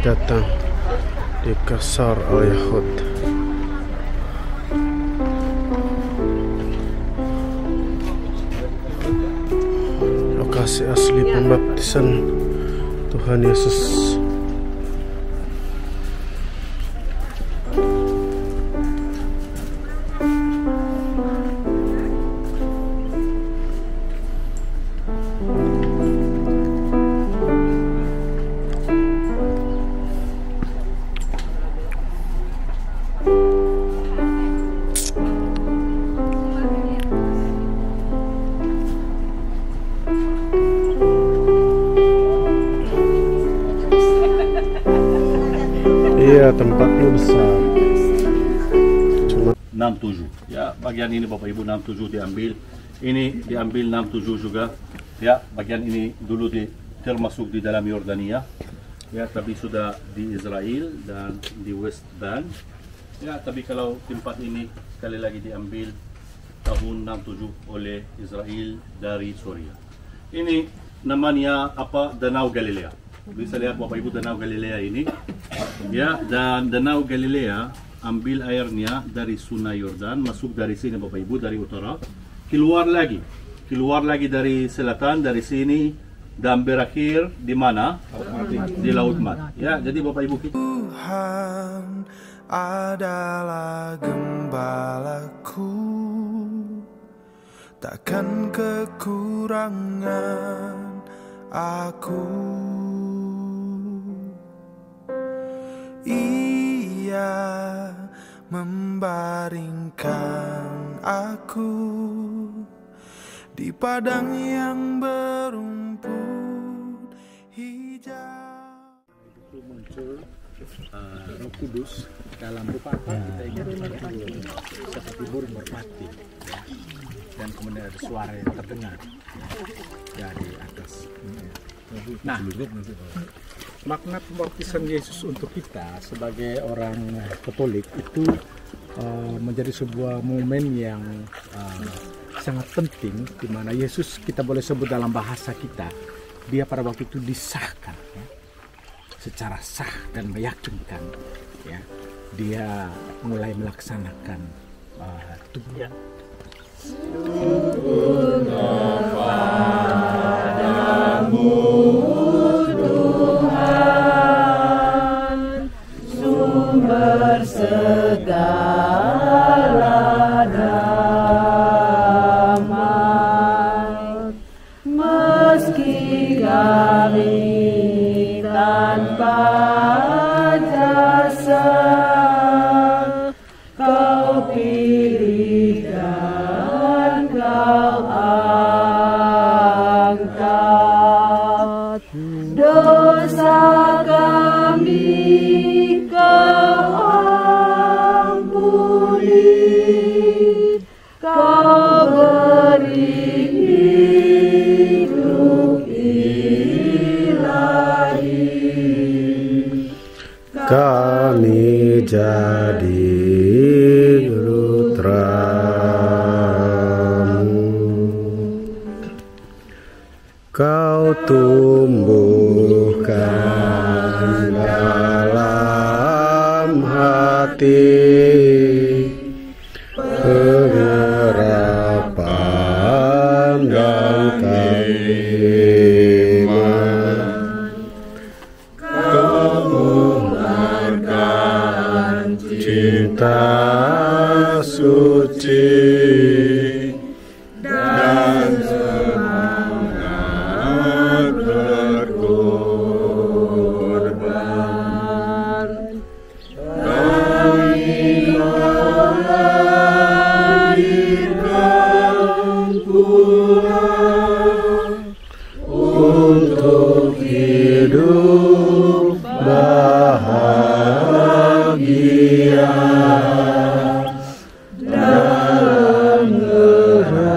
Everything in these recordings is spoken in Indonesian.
datang di Qasr Al-Yahud. Lokasi asli pembaptisan Tuhan Yesus. Iya, tempatnya besar. Cuma 67. Ya, bagian ini Bapak Ibu 67 diambil. Ini diambil 67 juga. Ya, bagian ini dulu termasuk di dalam Yordania. Ya, tapi sudah di Israel dan di West Bank. Ya, tapi kalau tempat ini sekali lagi diambil tahun 67 oleh Israel dari Suria. Ini namanya apa? Danau Galilea. Bisa lihat Bapak Ibu Danau Galilea ini. Ya, dan Danau Galilea ambil airnya dari Sungai Yordan, masuk dari sini Bapak Ibu dari utara, keluar lagi dari selatan dari sini dan berakhir di mana? Di Laut Mat. Ya, jadi Bapak Ibu Tuhan adalah gembalaku, takkan kekurangan aku. Ia membaringkan aku di padang yang berumput hijau. Itu muncul Roh Kudus dalam rupa apa? Kita ingat seperti burung merpati, ya. Dan kemudian ada suara yang terdengar dari atas. Nah, makna pembaptisan Yesus untuk kita sebagai orang Katolik itu menjadi sebuah momen yang sangat penting, di mana Yesus kita boleh sebut dalam bahasa kita, dia pada waktu itu disahkan, ya, secara sah dan meyakinkan, ya, dia mulai melaksanakan tubuhnya. Segala damai, meski kami tanpa jasa, Kau pilih dan Kau angkat. Dosa kami Kau Kau beri hidup ilahi, kami jadi putra-Mu. Kau tumbuhkan dalam hati pengharapan dan keimanan. Kau memberikan cinta suci dan semangat berkorban. Kami untuk hidup bahagia dalam kerajaan-Mu.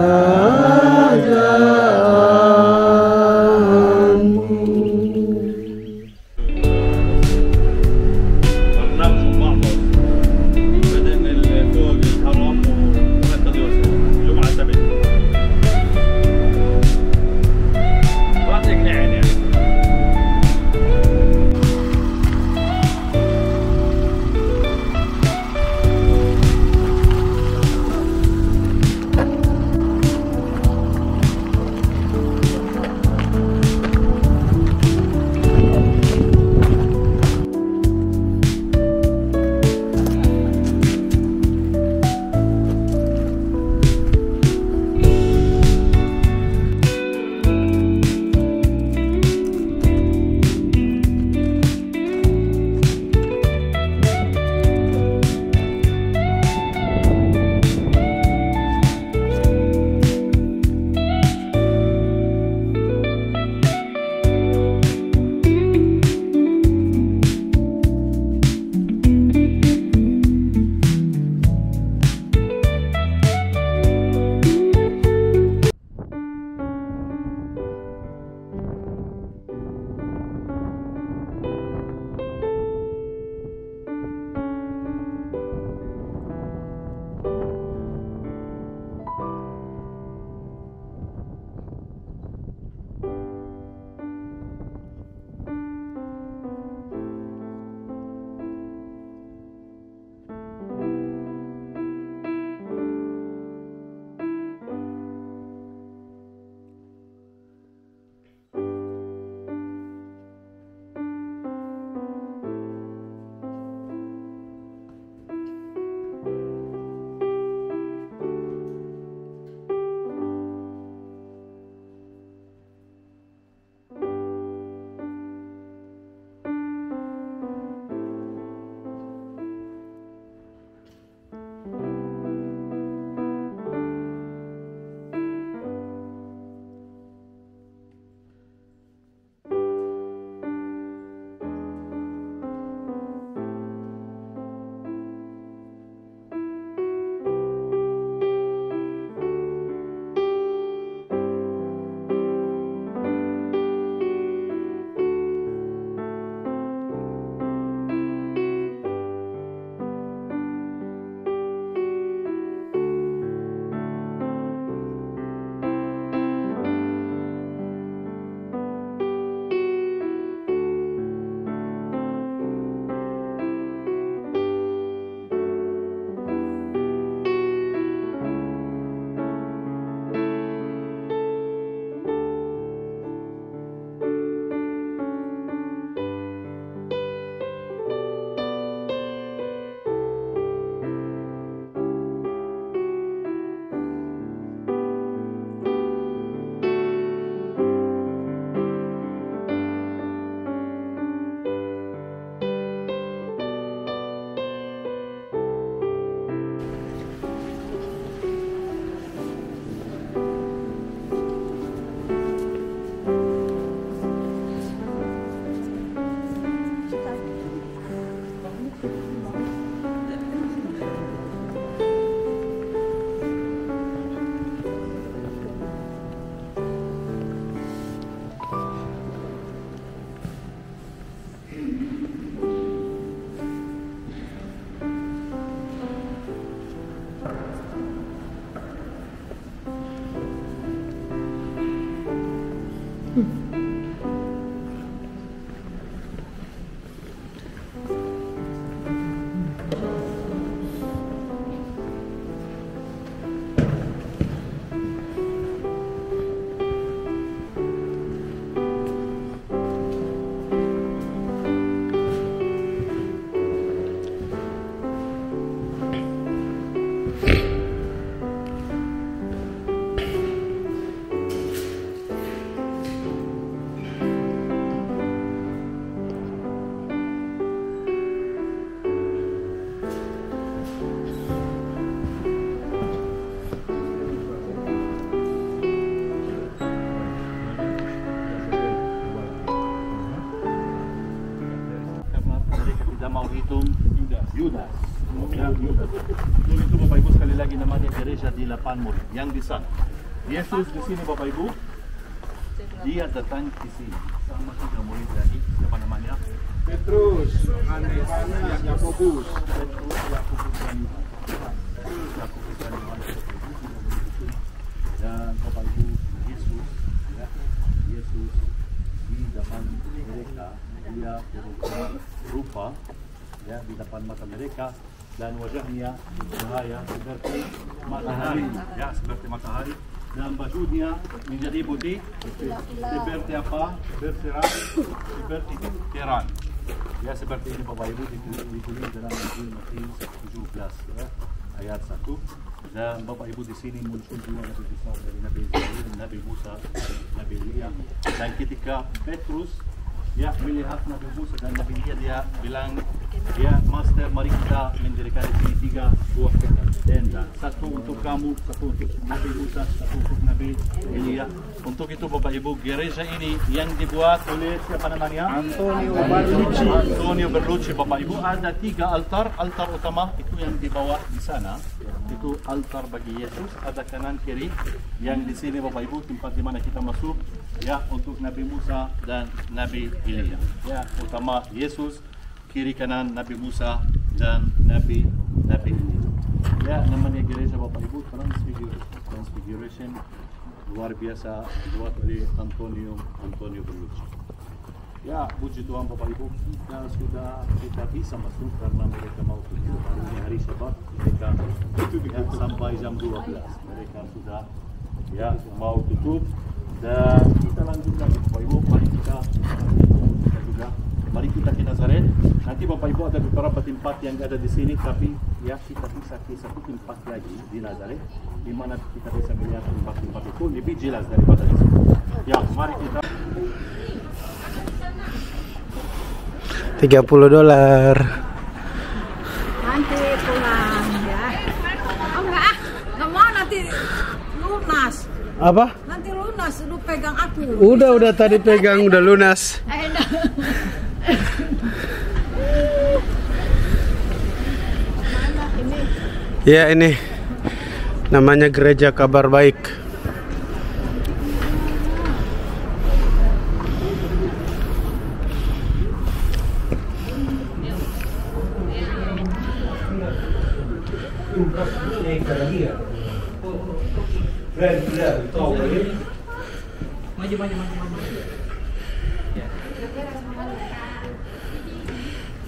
tidak mau hitung Yudas. Ya, Yudas. Itu Bapak Ibu sekali lagi namanya gereja di 8 murid yang di sana. Yesus di sini Bapak Ibu, dia datang ke sini sama 3 murid lagi. Siapa namanya? Petrus, Yohanes, Yakobus. Petrus, Yakobus dan Yakobus dan Yohanes. Dan Bapak Ibu, Yesus, ya, Yesus di depan mereka, dia berupa ya di depan mata mereka dan wajahnya bercahaya seperti matahari, ya seperti matahari, dan bajunya menjadi putih seperti apa? Bersirat seperti terang. Ya seperti ini Bapak Ibu ditulis dalam Injil Matius 17 ya, ayat 1. Dan Bapak Ibu di sini muncul dua nabi besar dari Nabi Israel, Nabi Musa, Nabi Elia. Dan ketika Petrus ya melihat Nabi Musa dan Nabi Elia, dia bilang, ya Master, mari kita mendirikan di sini 3 buah tenda. Satu untuk kamu, satu untuk Nabi Musa, satu untuk Nabi Elia. Untuk itu Bapak Ibu, gereja ini yang dibuat oleh siapa namanya? Antonio Berlucci. Bapak Ibu, ada 3 altar. Altar utama itu yang di bawah di sana. Itu altar bagi Yesus, ada kanan kiri. Yang di sini Bapak Ibu tempat di mana kita masuk ya untuk Nabi Musa dan Nabi Elia. Ya, utama Yesus, kiri kanan Nabi Musa dan Nabi Elia. Ya, namanya gereja Bapak Ibu Transfiguration luar biasa dibuat oleh Antonio Berlucci. Ya, puji Tuhan Bapak Ibu, kita bisa masuk karena mereka mau tutup hari Sabat. Mereka ya, sampai jam 12 mereka sudah ya mau tutup. Dan kita lanjut lagi Bapak Ibu, mari kita ke Nazaret. Nanti Bapak Ibu ada beberapa tempat yang ada di sini, tapi ya kita bisa ke satu tempat lagi di Nazaret, di mana kita bisa melihat tempat-tempat itu lebih jelas daripada di sini. Ya, mari kita. $30. Nanti pulang ya. Oh enggak mau nanti lunas. Apa? Nanti lunas, lu pegang aku. Udah tadi pegang, udah lunas. Ya, ini namanya Gereja Kabar Baik.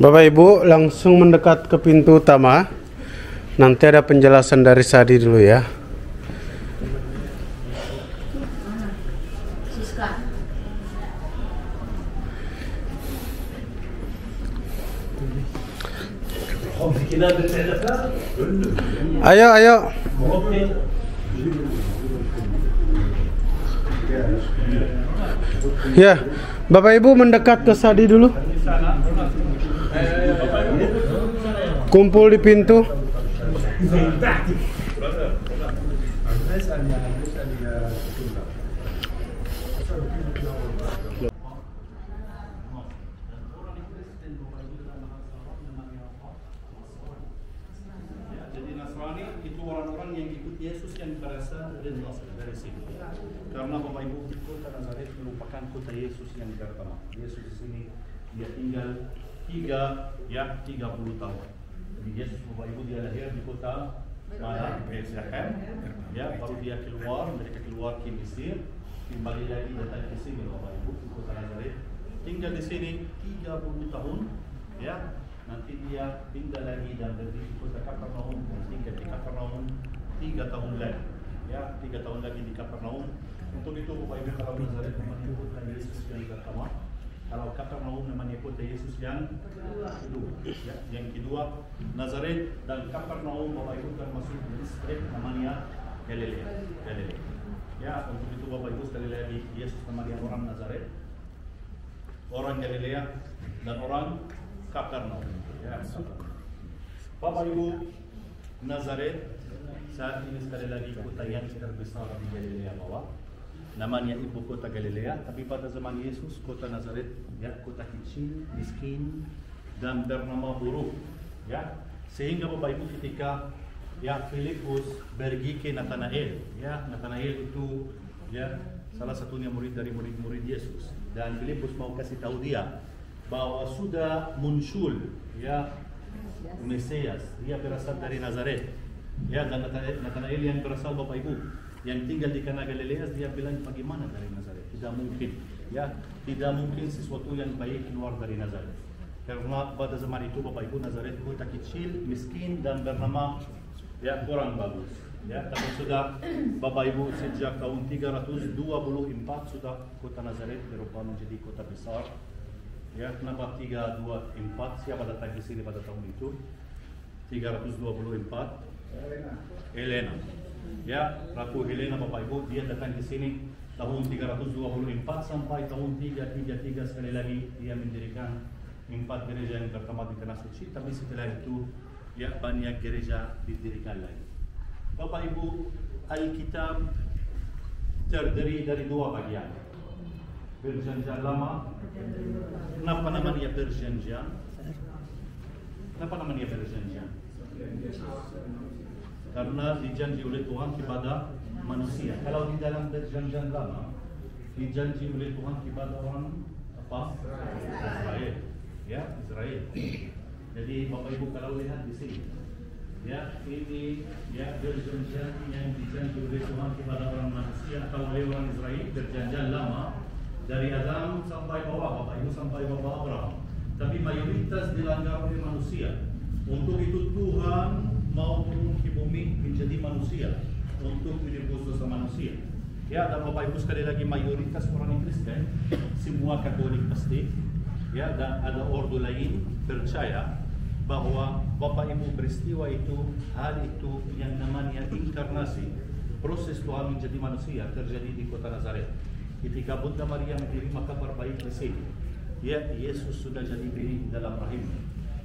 Bapak Ibu langsung mendekat ke pintu utama. Nanti ada penjelasan dari Sadi dulu ya. Ayo. Ya, Bapak Ibu mendekat ke Sadi dulu. Kumpul di pintu. Jadi Nasrani itu orang-orang yang ikut Yesus yang berasal dari sini. Karena Bapak Ibu, kota Nazaret merupakan kota Yesus yang pertama. Yesus di sini dia tinggal 30 tahun. Jadi Yesus Bapak Ibu dia lahir di kota mana? Bethlehem. Ya, baru dia mereka keluar ke Mesir, kembali lagi datang ke sini Bapak Ibu di kota Nazaret. Tinggal di sini 30 tahun. Ya, nanti dia pindah lagi dan berdiri di kota Kapernaum, tinggal di Kapernaum 3 tahun lagi. Ya, 3 tahun lagi di Kapernaum. Untuk itu Bapak Ibu, kalau Nazaret namanya kota Yesus yang pertama, kalau Kapernaum namanya kota Yesus yang kedua. Ya, yang kedua, Nazaret dan Kapernaum Bapak Ibu termasuk distrik namanya Galilea. Ya, untuk itu Bapak Ibu sekali lagi, Yesus namanya orang Nazaret, orang Galilea, dan orang Kapernaum. Ya, Bapak Ibu, Nazaret saat ini sekali lagi kota yang terbesar di Galilea bawah. Namanya ibu kota Galilea, tapi pada zaman Yesus kota Nazaret ya kota kecil, miskin, dan bernama buruk. Ya, sehingga Bapak Ibu ketika ya Filipus pergi ke Nathanael, ya Nathanael itu ya salah satunya murid dari murid-murid Yesus, dan Filipus mau kasih tahu dia bahwa sudah muncul ya Mesias, dia berasal dari Nazaret. Ya, dan Nathanael yang berasal Bapak Ibu yang tinggal di Kana Galilea, dia bilang bagaimana dari Nazaret? Tidak mungkin. Ya, tidak mungkin sesuatu yang baik keluar dari Nazaret. Karena pada zaman itu Bapak Ibu Nazaret kota kecil, miskin dan bernama ya kurang bagus. Ya, tapi sudah Bapak Ibu sejak tahun 324 sudah kota Nazaret berubah menjadi kota besar. Ya, kenapa 324? Siapa datang ke sini pada tahun itu? 324. Helena. Ya, Ratu Helena Bapak Ibu, dia datang ke sini tahun 324 sampai tahun 333 sekali lagi dia mendirikan 4 gereja yang pertama di Tanah Suci, tapi setelah itu ya banyak gereja didirikan lagi. Bapak Ibu, Alkitab terdiri dari 2 bagian. Perjanjian Lama. Kenapa namanya perjanjian? Kenapa namanya perjanjian? Karena dijanji oleh Tuhan kepada manusia. Kalau di dalam perjanjian Lama dijanji oleh Tuhan kepada orang apa? Israel. Ya, Israel. Jadi Bapak Ibu kalau lihat di sini, ya ini ya perjanjian yang dijanji oleh Tuhan kepada orang manusia atau oleh orang Israel, perjanjian Lama dari Adam sampai bawah, Bapak Ibu sampai bawah Abraham. Tapi mayoritas dilanggar oleh manusia. Untuk itu Tuhan mau turun ke bumi menjadi manusia untuk menebus dosa manusia. Ya, dan Bapak Ibu sekali lagi mayoritas orang Kristen, semua Katolik pasti. Ya, dan ada ordo lain percaya bahwa Bapak Ibu peristiwa itu, hal itu yang namanya inkarnasi, proses Tuhan menjadi manusia terjadi di kota Nazaret. Ketika Bunda Maria menerima kabar baik di sini, ya Yesus sudah jadi bayi dalam rahim.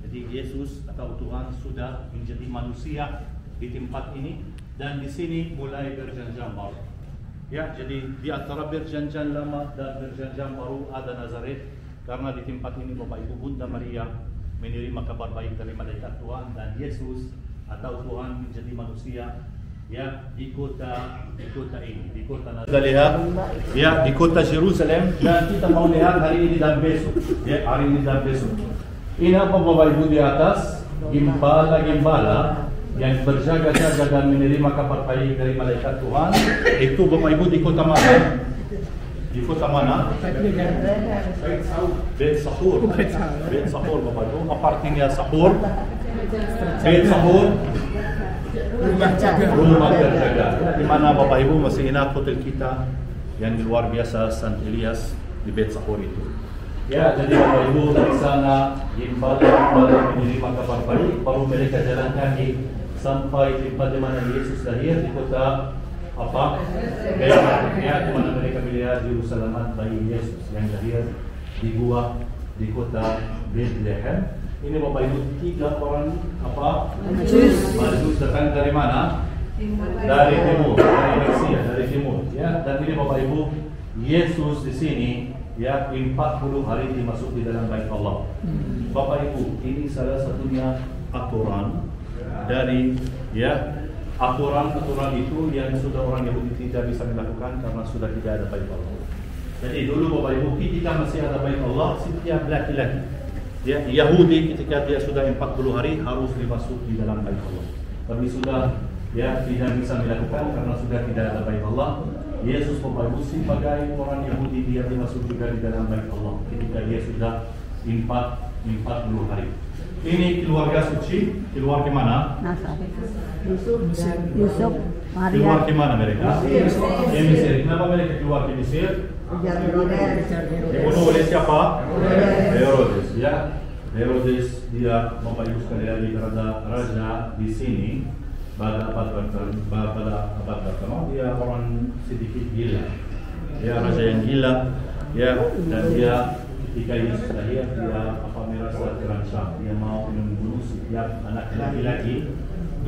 Jadi Yesus atau Tuhan sudah menjadi manusia di tempat ini, dan di sini mulai perjanjian baru. Ya, jadi di antara perjanjian Lama dan perjanjian baru ada Nazaret. Karena di tempat ini Bapak Ibu Bunda Maria menerima kabar baik dari malaikat Tuhan, dan Yesus atau Tuhan menjadi manusia ya di kota ini, di kota Nazaret. Kita lihat ya di kota Yerusalem, dan kita mau lihat hari ini dan besok. Ya, hari ini dan besok. Ini apa Bapak Ibu di atas? Gembala yang berjaga-jaga dan menerima kabar baik dari malaikat Tuhan. Itu Bapak Ibu di kota mana? Di kota mana? Bet Sahur. Bet Sahur Bapak Ibu. Apa artinya Sahur? Bet Sahur. Rumah terjaga. Di mana Bapak Ibu masih ingat hotel kita yang luar biasa Sant Elias di Bet Sahur itu. Ya, jadi Bapak Ibu dari sana Gembala menerima kabar baik, baru mereka jalan kaki sampai tempat di mana Yesus lahir di kota apa? Ya, di mana mereka melihat Yerusalem bayi Yesus yang lahir di gua di kota Bethlehem. Ini Bapak Ibu 3 orang apa? Majus datang dari mana? Dari timur, dari Mesia, dari timur. Ya, dan ini Bapak Ibu Yesus di sini ya 40 hari dimasuki dalam bait Allah. Bapak Ibu, ini salah satunya aturan dari ya aturan itu yang sudah orang Yahudi tidak bisa melakukan karena sudah tidak ada bait Allah. Jadi dulu Bapak Ibu ketika masih ada bait Allah, setiap laki-laki ya Yahudi ketika dia sudah 40 hari harus dimasuk di dalam bait Allah. Tapi sudah ya tidak bisa melakukan karena sudah tidak ada bait Allah. Yesus Bapak Ibu sebagai orang Yahudi dia dimasuk juga di dalam bait Allah ketika dia sudah 40 hari. Ini keluarga suci, keluar ke mana? Yusuf, Maria. Keluar ke mana mereka? Ke Mesir. Kenapa mereka keluar ke Mesir? Dibunuh oleh siapa? Herodes. Ya, Herodes dia Bapak Ibu sekalian berada raja di sini. Pada abad pertama dia orang sedikit gila, dia raja yang gila, ya, dan dia ketika Yesus lahir dia merasa terancam, dia mau membunuh setiap anak laki-laki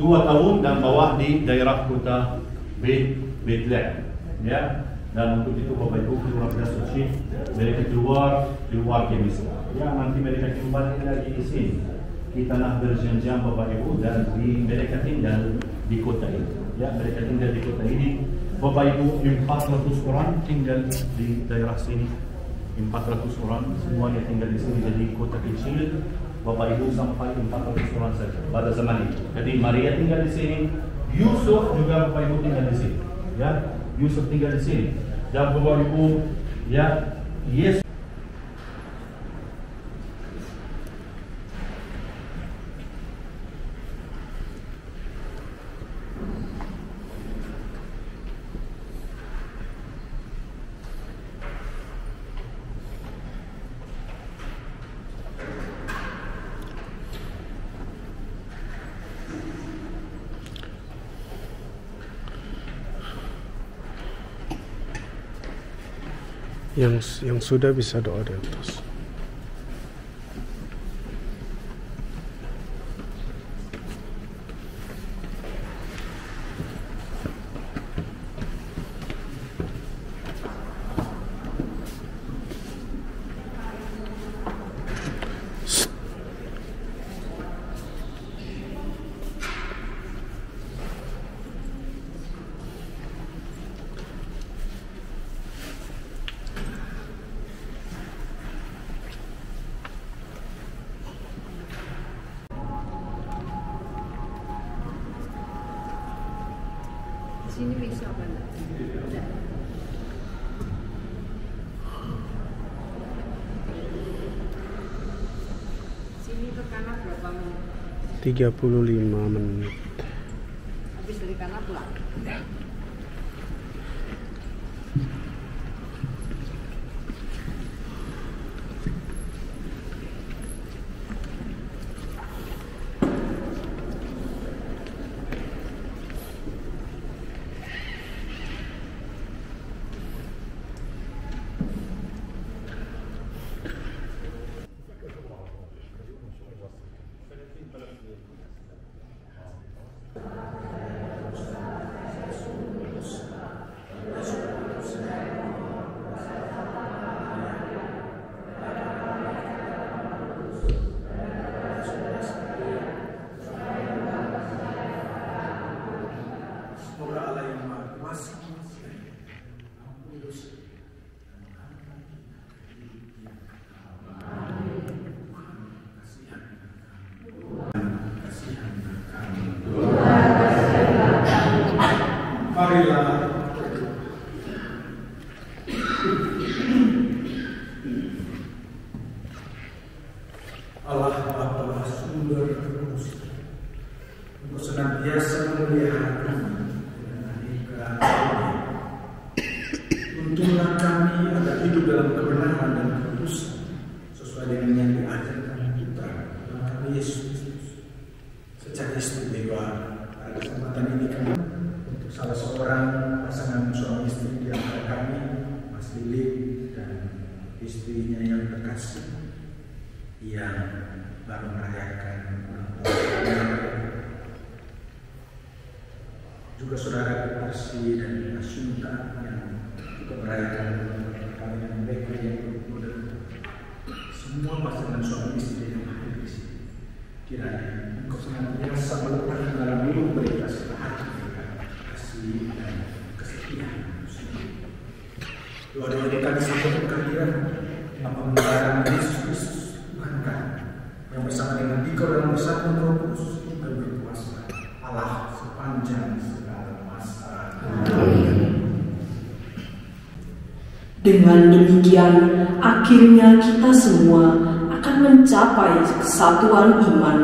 2 tahun dan bawah di daerah kota Bethlehem, ya, Dan untuk itu Bapak Ibu keluarga suci, mereka keluar kemis. Ya, nanti mereka kembali lagi di sini. Kita nak berjanjian Bapak Ibu, dan mereka tinggal di kota ini. Ya, mereka tinggal di kota ini. Bapak Ibu 400 orang tinggal di daerah sini. 400 orang semuanya tinggal di sini, jadi kota kecil. Bapak Ibu sampai 400 orang saja pada zaman itu. Jadi Maria tinggal di sini, Yusuf juga Bapak Ibu tinggal di sini. Ya, Yusuf tinggal di sini. Dan Bapak Ibu, ya, Yesus yang sudah bisa doa di atas. Sini bisa mana? Sini ke kanan berapa menit? 35 menit. Habis dari kanan pulang. Marilah Allah Bapa sumber terus untuk senantiasa memelihara kami dengan tuntunlah kami agar hidup dalam kebenaran dan kekudusan sesuai dengan yang diajarkan Putra kami Yesus. Secara istimewa pada kesempatan ini kami untuk salah seorang pasangan suami istri di antara kami, Mas Lili dan istrinya yang terkasih yang baru merayakan ulang tahun, juga saudara Persi dan Asunta yang juga merayakan perkawinan mereka yang muda. Semua pasangan suami istri yang hadir di sini, kiranya Engkau senantiasa meletakkan dalam lubuk mereka hati mereka kasih dan kesetiaan. Doa-doa kami sampai kehadiran apa pembenaran Yesus Kristus, bukankah yang bersama dengan Dikau dalam bersama Roh Kudus juga berkuasa Allah sepanjang segala masa. Dengan demikian, akhirnya kita semua akan mencapai kesatuan iman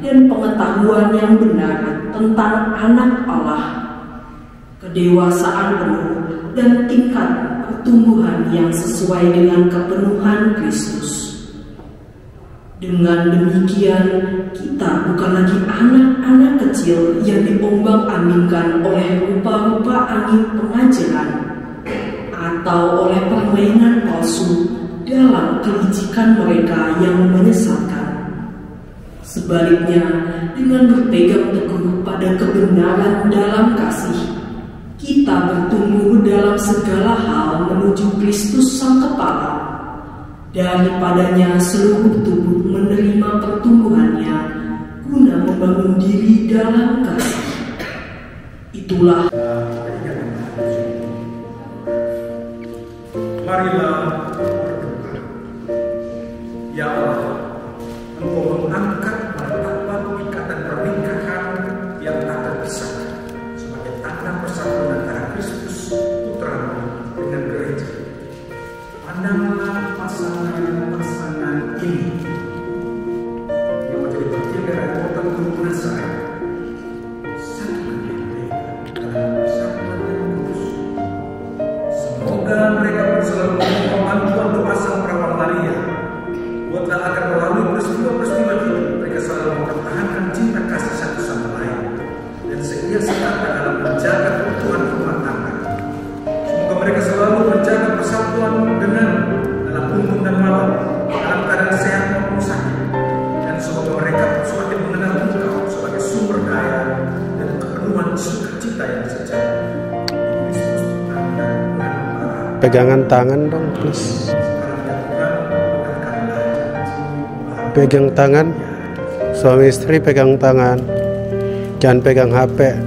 dan pengetahuan yang benar tentang Anak Allah, kedewasaan penuh dan tingkat pertumbuhan yang sesuai dengan kepenuhan Kristus. Dengan demikian, kita bukan lagi anak-anak kecil yang diombang-ambingkan oleh rupa-rupa angin pengajaran atau oleh permainan palsu dalam kelicikan mereka yang menyesatkan. Sebaliknya, dengan berpegang teguh pada kebenaran dalam kasih, kita bertumbuh dalam segala hal menuju Kristus Sang Kepala. Daripadanya seluruh tubuh menerima pertumbuhannya guna membangun diri dalam kasih. Itulah marilah berdoa. Ya Allah, Engkau mengangkat martabat ikatan pernikahan yang tak terpisahkan sebagai tanda persatuan antara Kristus Putra dengan gereja. Pandanglah pasangan ini yang menjadi bagian dari anggota tubuh Nazaret. Satukan mereka dalam persatuan yang kudus. Semoga mereka selalu memohon bantuan doa Sang Perawan Maria. Buatlah agar melalui peristiwa-peristiwa ini mereka selalu mempertahankan cinta kasih satu sama lain dan setia sekata dalam menjaga keutuhan rumah tangga. Semoga mereka selalu menjaga persatuan dengan dalam untung dan malam, dalam keadaan sehat maupun sakit, dan semoga mereka semakin mengenal Engkau sebagai sumber daya dan kepenuhan sukacita yang sejati. Kristus Tuhan dan Tuhan. Pegangan tangan dong, please. Pegang tangan, suami istri pegang tangan, jangan pegang HP.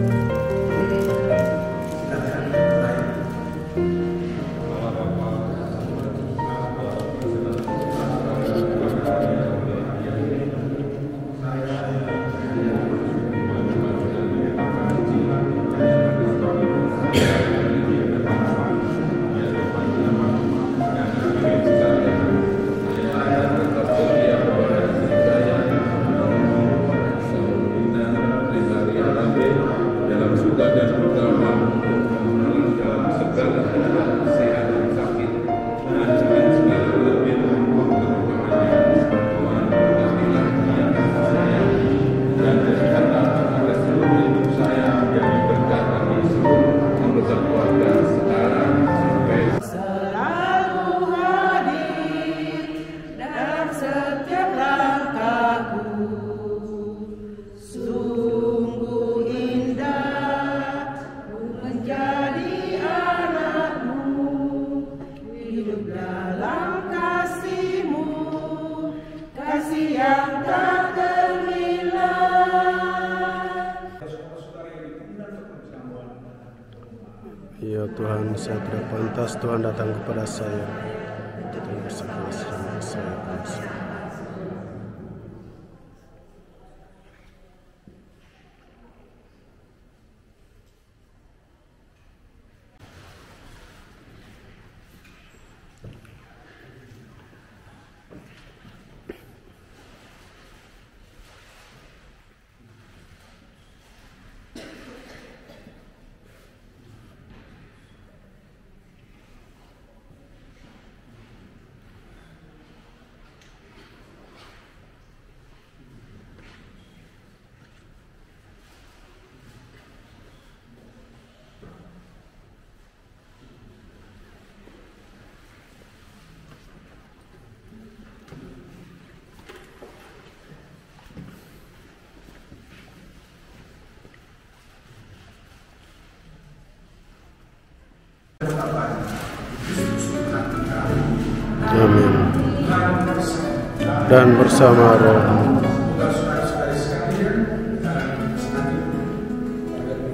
Ya Tuhan, saya tidak pantas Tuhan datang kepada saya. Tuhan bersama saya. Amin. Dan bersama Roh.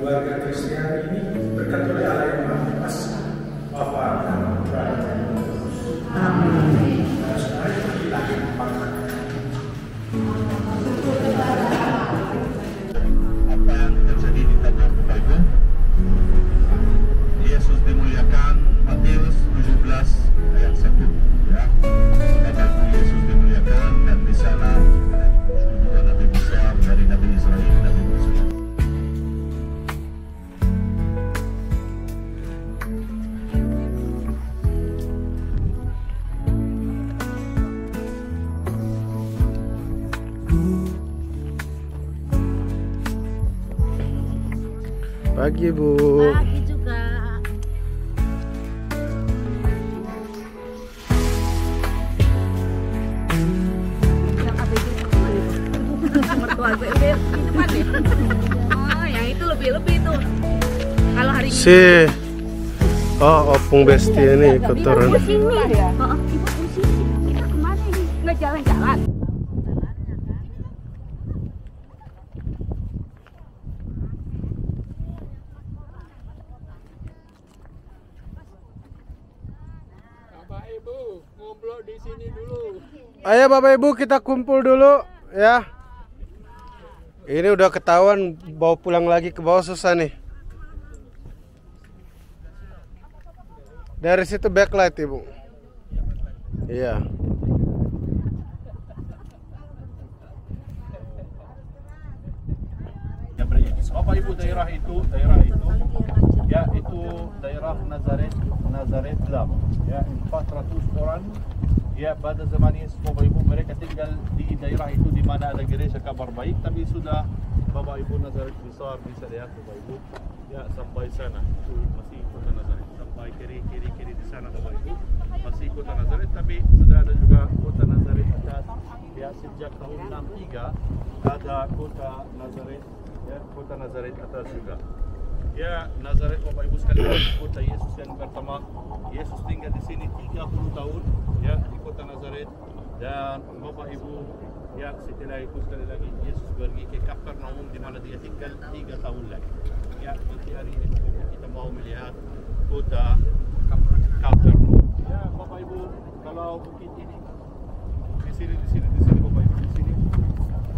Keluarga Kristiani ini berkat oleh Allah yang Maha Kuasa, Bapa dan Putra dan Roh Kudus. Amin. Apa yang terjadi di tabur Bapak Ibu? Yesus dimuliakan, Matius 17 ayat 1. Ya. Bapak Ibu, Yesus dimuliakan, dan di sana dua nabi besar dari Nabi Israel, Nabi Musa. Pagi Bu. Pagi juga. Mertua gue udah di depan ya. Oh, yang itu lebih tuh. Kalau hari Si Opung Besti ini ikut turun. Ibu sini ya? Ibu di sini. Kita kemana ini? Nggak jalan-jalan. Bapak Ibu ngobrol di sini dulu. Ayo Bapak Ibu kita kumpul dulu ya. Ini udah ketahuan bawa pulang lagi ke bawah susah nih. Dari situ backlight Ibu. Iya. Bapak Ibu, daerah itu ya itu daerah Nazaret Lam ya 400 orang ya pada zaman Yesus. Bapak Ibu, mereka tinggal di daerah itu di mana ada gereja Kabar Baik, tapi sudah Bapak Ibu Nazaret besar, bisa lihat Bapak Ibu ya sampai sana itu masih kota Nazaret, sampai kiri di sana Bapak Ibu masih kota Nazaret, tapi sudah ada juga kota Nazaret atas ya sejak tahun 63 ada kota Nazaret ya, kota Nazaret atas juga. Ya, Nazaret Bapak Ibu sekalian, kota Yesus yang pertama. Yesus tinggal di sini 30 tahun ya di kota Nazaret, dan Bapak Ibu ya setelah itu sekali lagi Yesus pergi ke Kapernaum di mana dia tinggal 3 tahun lagi. Ya, nanti hari ini kita mau melihat kota Kapernaum. Ya, Bapak Ibu, kalau bukit ini di sini Bapak Ibu, di sini.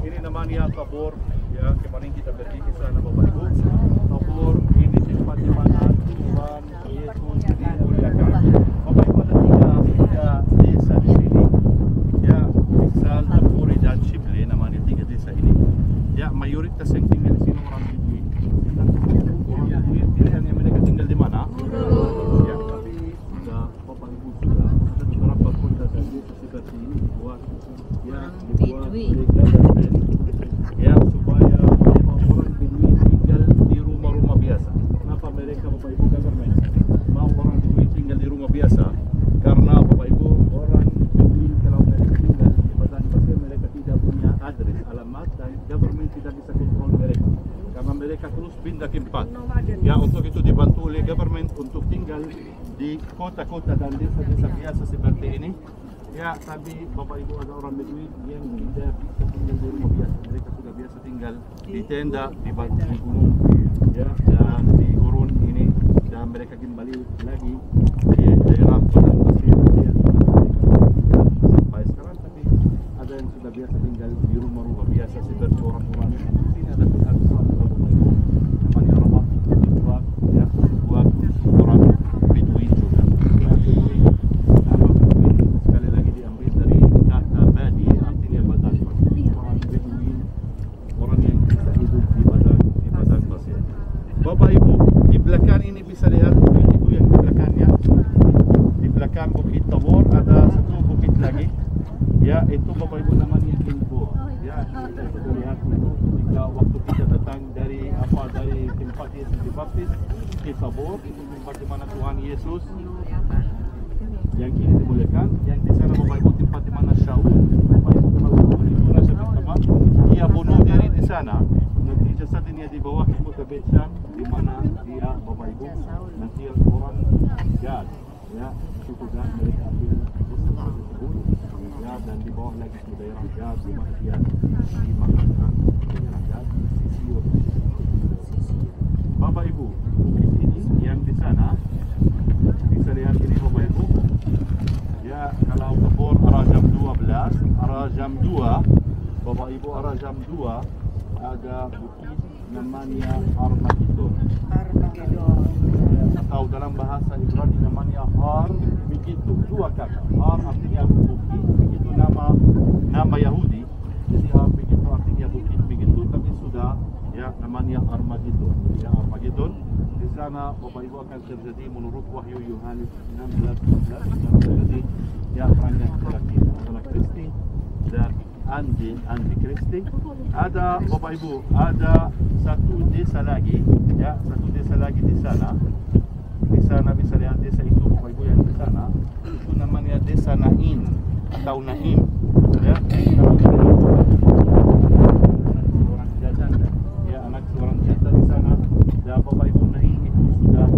Ini namanya Tabor. Ya, kemarin kita pergi ke sana Bapak Ibu. Tabor ini tempat di mana Tuhan Yesus dimuliakan. Bapak Ibu, ada tiga desa di sini. Ya, Misal, Tapuri dan Shible namanya 3 desa ini. Ya, mayoritas yang tinggal di sini orang Bedouin. Dan orang Bedouin pilihannya mereka tinggal di mana? Ya, tapi sudah Bapak Ibu sudah beberapa kota dan desa seperti ini dibuat ya supaya orang Bedouin tinggal di rumah-rumah biasa. Kenapa mereka Bapak Ibu government mau orang Bedouin tinggal di rumah biasa? Karena Bapak Ibu, orang Bedouin kalau mereka tinggal di padang pasir, mereka tidak punya address, alamat, dan government tidak bisa kontrol mereka karena mereka terus pindah ke tempat. Ya, untuk itu dibantu oleh government untuk tinggal di kota-kota dan desa-desa biasa seperti ini. Ya, tapi Bapak Ibu ada orang Bedouin yang tidak bisa tinggal di rumah biasa. Mereka sudah biasa tinggal di tenda, di batu, di gunung, ya, dan di gurun ini. Dan mereka kembali lagi di daerah padang pasir sampai sekarang. Tapi ada yang sudah biasa tinggal di rumah-rumah biasa seperti orang-orang di sini. Ada kota besar Bapak Ibu namanya Ramat, ya, buat orang Bedouin juga. Bapak Ibu, di belakang ini bisa lihat bukit itu yang di belakangnya. Di belakang Bukit Tabor ada satu bukit lagi. Ya, itu Bapak Ibu namanya Gilboa. Ya, kita sudah lihat itu ketika waktu kita datang dari tempat Yesus dibaptis ke Tabor, itu tempat di mana Tuhan Yesus yang kini dimuliakan. Yang di sana Bapak Ibu tempat di mana Shaul, Bapak Ibu kalau Shaul itu raja pertama, dia bunuh diri di sana. Nanti jasadnya dibawa ke kota Bet Syam di mana dia Bapak Ibu nanti orang Gad ya suku Gad mereka ambil jasad tersebut ya, dan dibawa lagi ke daerah Gad di mana dia dimakamkan daerah Gad di sisi Bapak Ibu. Bukit ini yang di sana bisa lihat ini Bapak Ibu ya, kalau Tabor arah jam 12, arah jam 2 Bapak Ibu, arah jam 2 ada bukit namanya Armageddon atau dalam bahasa Ibrani namanya Har. Begitu dua kata, Har artinya bukit, begitu nama Yahudi, jadi Har begitu artinya bukit begitu, tapi sudah ya namanya Armageddon. Ya, Armageddon di sana Bapak Ibu akan terjadi menurut Wahyu Yohanes 16:14 akan terjadi ya perang terakhir antara Kristi dan anti Kristi. Ada Bapak Ibu, ada satu desa lagi ya, satu desa lagi di sana. Di sana bisa lihat desa itu Bapak Ibu yang di sana. Itu namanya Desa Naim atau Naim ya. Seorang janda ya, anak seorang janda di sana. Dan Bapak Ibu, Naim itu sudah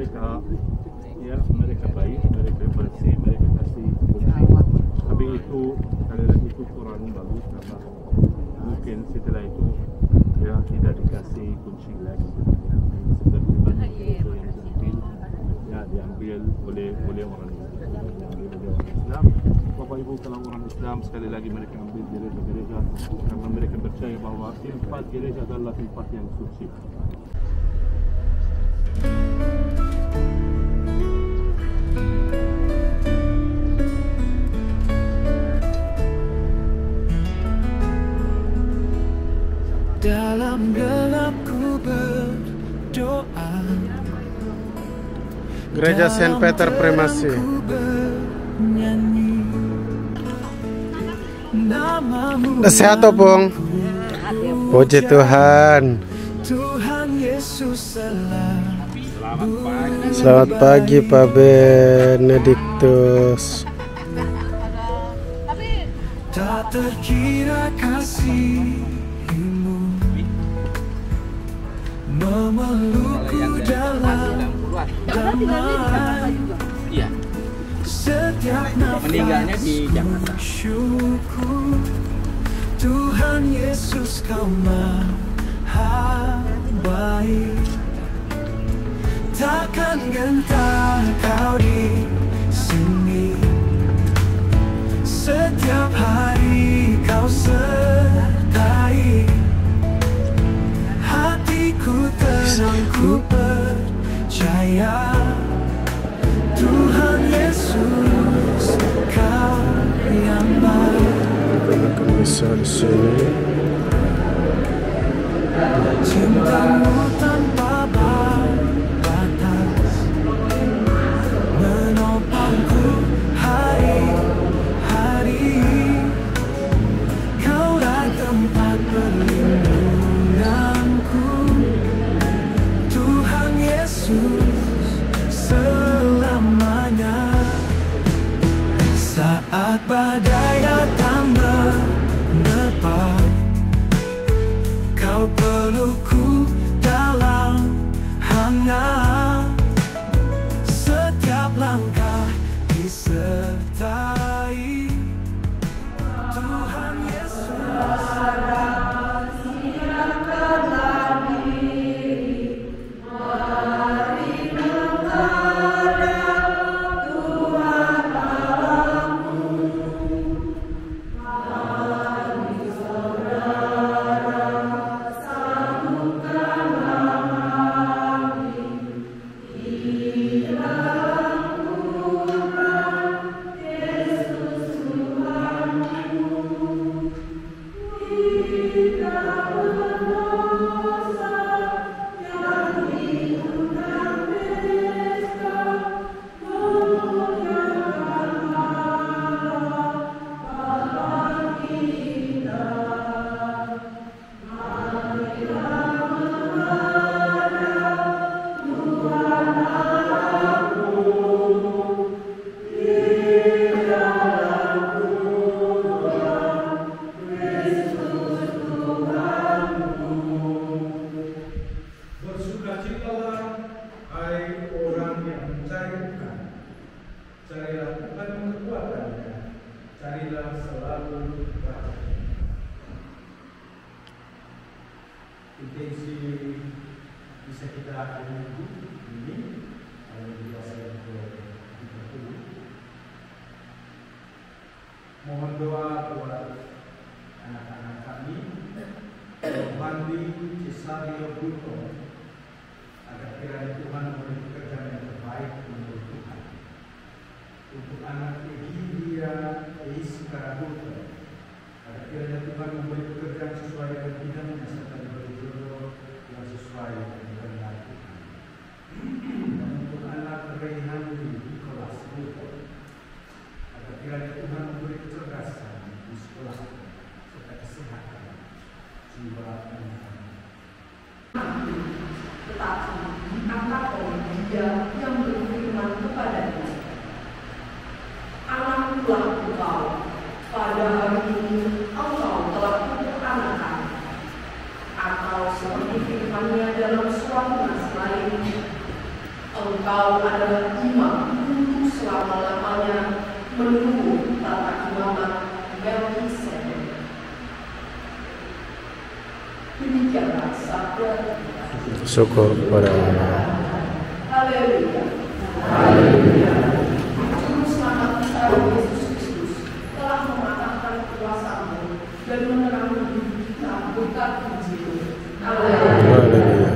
mereka mereka baik, mereka bersih, mereka kasih kunci. Tapi itu kadang itu kurang bagus karena mungkin setelah itu ya tidak dikasih kunci lagi. Seperti banyak itu yang diambil, ya diambil oleh orang Islam. Bapak Ibu, kalau orang Islam sekali lagi mereka ambil gereja-gereja karena mereka percaya bahwa tempat gereja adalah tempat yang suci. Dalam gelapku berdoa, Gereja Saint Peter Premasi. Sehat toh, Bung? Puji Tuhan. Tuhan Yesus Selamat pagi Pak Benediktus. tak terkira kasih-Mu memelukku dalam damai. Setiap Meninggalnya di Jakarta. syukur Tuhan Yesus Kau Maha baik, takkan gentar Kau di sini. Setiap hari Kau sertai hatiku, tenang ku percaya Tuhan Yesus Kau yang baik. Akan bisa di sini. Cintamu tanpa batas menopangku hari-hari. Kaulah tempat perlindunganku, Tuhan Yesus selamanya. Saat badai datang menerpa, Kau pelukku dalam hangat. Setiap langkah disertai Tuhan Yesus. Intensi bisa kita menunggu ini kalau biasa itu mohon doa buat anak-anak kami Mandi Cesario Buto agar kiranya Tuhan memberi pekerjaan yang terbaik untuk Tuhan, untuk anak Egilia Eiska Buto agar kiranya Tuhan memberi pekerjaan sesuai dengan bidangnya serta diberi jodoh yang sesuai dengan kehendak Tuhan. Dan untuk anak Reynandi Nicholas Buto agar kiranya Tuhan memberi kecerdasan di sekolah serta kesehatan jiwa dan tetapi diangkat oleh Dia yang berfirman kepadanya, "Anaklah engkau, pada hari ini engkau telah kuperanakan." Atau seperti firman-Nya dalam suatu nas lain, "Engkau engkau adalah imam untuk selama-lamanya menunggu tata imamat Melkisedek. Demikianlah sabda kita. Syukur kepada Allah. Haleluya. Haleluya. Juru selamat kita Yesus Kristus telah mematahkan kuasa-Mu dan menerangi hidup kita berkat Injil. Haleluya. Haleluya.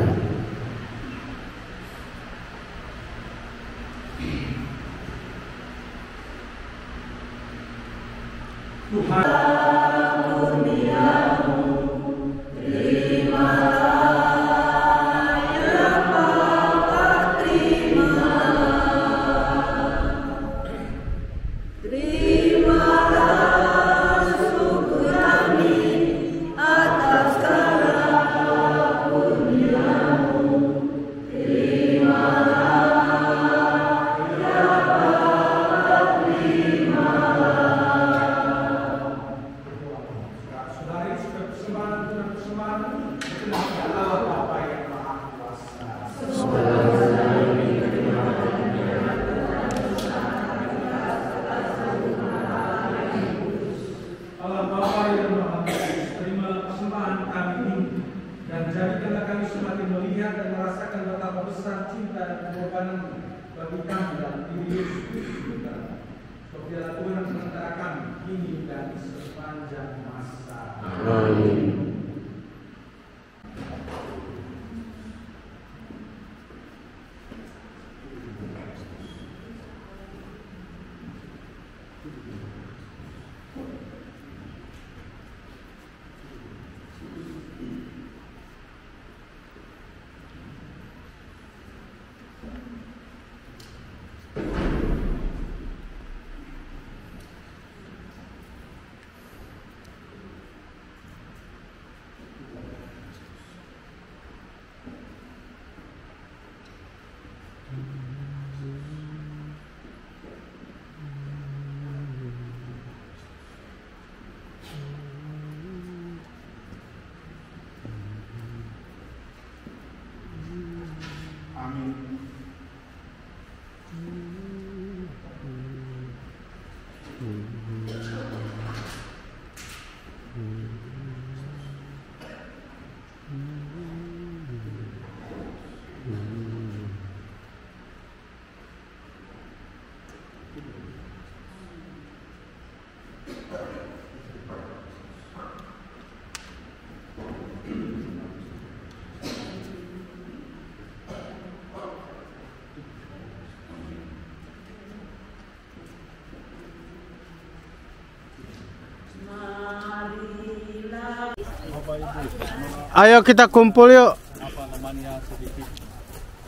Ayo kita kumpul yuk. Apa namanya sedikit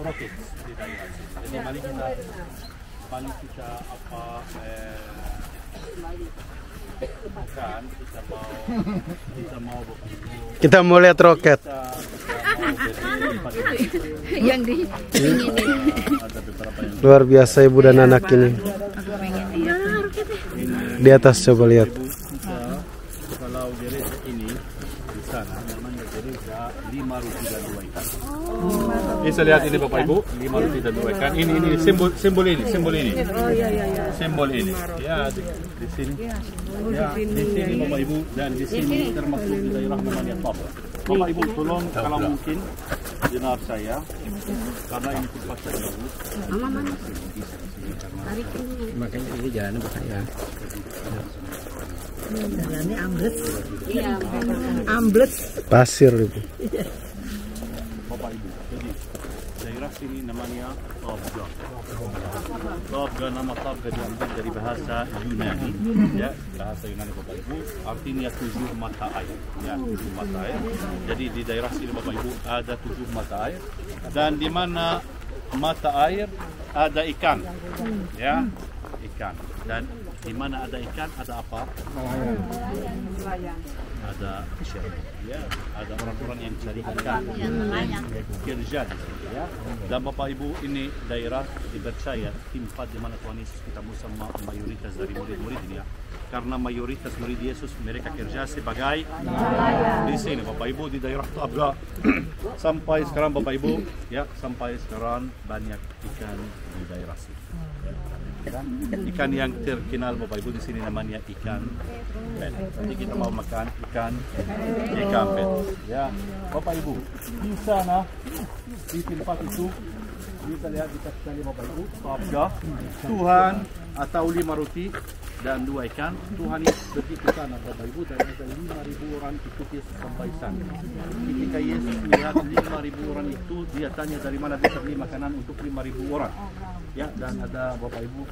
roket di daerah. Jadi mari kita apa bukan kita mau Kita mau lihat roket. Yang diinginin. Luar biasa ibu dan anak ini. Di atas coba lihat. Kalau gereja ini di sana namanya gereja 5 roti dan 2 ikan. Bisa lihat ini Bapak Ibu, 5 roti dan 2 ikan. Ini simbol ini. Oh iya. Simbol ini. Ya di sini. Ya di sini Bapak Ibu, dan di sini termasuk di daerah namanya Top. Bapak Ibu tolong kalau mungkin jenar saya karena ini tempat saya dulu. Makanya ini jalannya bahaya. Jalannya amblet. Iya, amblet. Pasir ibu. Bapak Ibu, jadi daerah sini namanya Tabga. Tabga, nama Tabga diambil dari bahasa Yunani, ya, bahasa Yunani Bapak Ibu, artinya 7 mata air, ya, 7 mata air. Jadi di daerah sini Bapak Ibu ada 7 mata air, dan di mana mata air ada ikan, ya, ikan. Dan di mana ada ikan ada apa? Ada ikan. ya, ada orang-orang yang carikan kerja di sini ya. Dan Bapak Ibu, ini daerah dipercaya tempat di mana Tuhan Yesus ketemu sama mayoritas dari murid-muridnya. Karena mayoritas murid Yesus mereka kerja sebagai di sini Bapak Ibu, di daerah Tabga. Sampai sekarang Bapak Ibu ya, sampai sekarang banyak ikan di daerah sini. Ikan yang terkenal Bapak Ibu di sini namanya ikan bet. Jadi kita mau makan ikan bet. Ya, Bapak Ibu, di sana di tempat itu bisa lihat di sekali Bapak Ibu, Tabga, Tuhan atau 5 roti dan 2 ikan. Tuhan Yesus pergi ke sana Bapak Ibu, dan ada 5.000 orang ikut Yesus sampai sana. Ketika Yesus melihat 5.000 orang itu, dia tanya dari mana bisa beli makanan untuk 5.000 orang. Ya, dan ada Bapak Ibu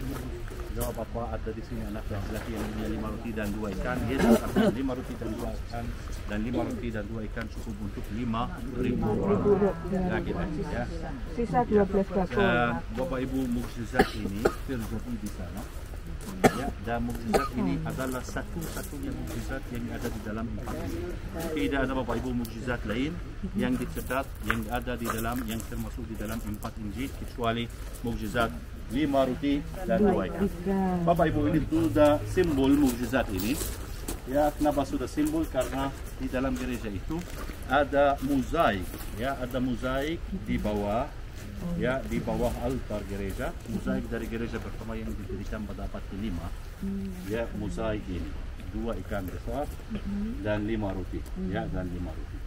jawab apa, ada di sini anak laki-laki yang punya 5 roti dan 2 ikan. Yesus katakan 5 roti dan 2 ikan, dan 5 roti dan 2 ikan cukup untuk 5.000 orang. Nah, kita ya. Sisa 12 bakul. Bapak Ibu, mukjizat ini terjadi di sana. Ya, dan mukjizat ini adalah satu-satunya mukjizat yang ada di dalam Injil. Tidak ada Bapak Ibu mukjizat lain yang dicatat yang ada di dalam, yang termasuk di dalam 4 Injil, kecuali mukjizat 5 roti dan 2 ikan. Bapak Ibu, ini sudah simbol mukjizat ini. Ya, kenapa sudah simbol? Karena di dalam gereja itu ada mozaik. Ya, ada mozaik di bawah. Ya, di bawah altar gereja, mozaik dari gereja pertama yang didirikan pada abad ke-5. Ya, mozaik ini 2 ikan besar dan 5 roti. Ya, dan 5 roti.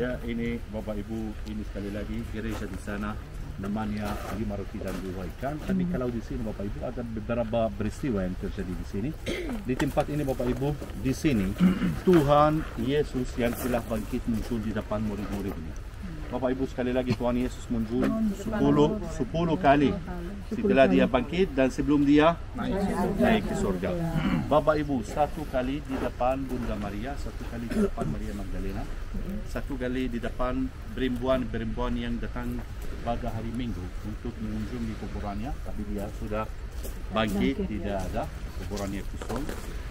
Ya, ini Bapak Ibu, ini sekali lagi gereja di sana namanya 5 roti dan 2 ikan. Tapi kalau di sini Bapak Ibu ada beberapa peristiwa yang terjadi di sini. Di tempat ini Bapak Ibu, di sini Tuhan Yesus yang telah bangkit muncul di depan murid-muridnya. Bapak Ibu, sekali lagi Tuhan Yesus muncul 10 kali setelah dia bangkit dan sebelum dia naik ke surga. Bapak Ibu, 1 kali di depan Bunda Maria, 1 kali di depan Maria Magdalena, 1 kali di depan perempuan yang datang pada hari Minggu untuk mengunjungi kuburannya, tapi dia sudah bangkit, tidak ada, kuburannya kosong.